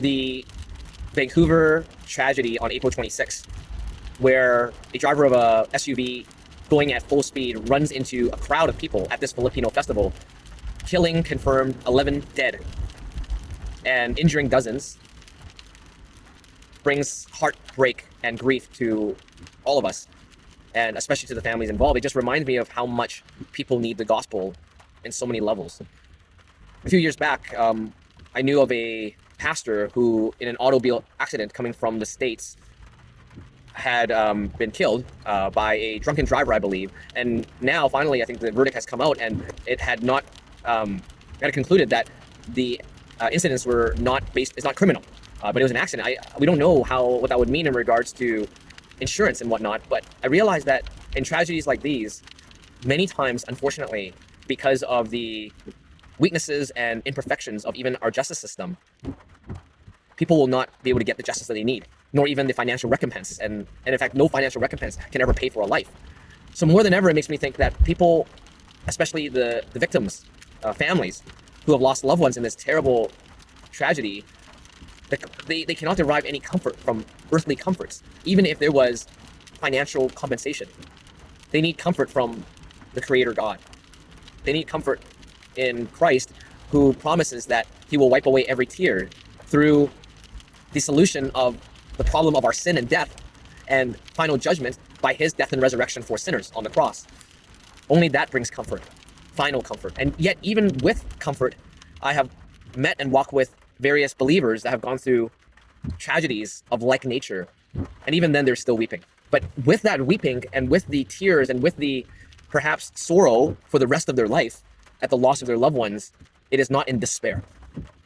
the Vancouver tragedy on April 26th, where a driver of a SUV going at full speed runs into a crowd of people at this Filipino festival, killing confirmed 11 dead and injuring dozens, brings heartbreak and grief to all of us, and especially to the families involved. It just reminds me of how much people need the gospel in so many levels. A few years back, I knew of a pastor who, in an automobile accident coming from the States, had been killed by a drunken driver, I believe. And now, finally, I think the verdict has come out, and it had not, it had concluded that the incidents were not based, it's not criminal, but it was an accident. We don't know what that would mean in regards to insurance and whatnot, but I realized that in tragedies like these, many times, unfortunately, because of the weaknesses and imperfections of even our justice system, people will not be able to get the justice that they need, nor even the financial recompense. And in fact, no financial recompense can ever pay for a life. So more than ever, it makes me think that people, especially the victims, families who have lost loved ones in this terrible tragedy, they cannot derive any comfort from earthly comforts, even if there was financial compensation. They need comfort from the Creator God. They need comfort in Christ, who promises that He will wipe away every tear through the solution of the problem of our sin and death and final judgment by His death and resurrection for sinners on the cross. Only that brings comfort, final comfort. And yet, even with comfort, I have met and walked with various believers that have gone through tragedies of like nature, and even then they're still weeping. But with that weeping and with the tears and with the perhaps sorrow for the rest of their life at the loss of their loved ones, it is not in despair.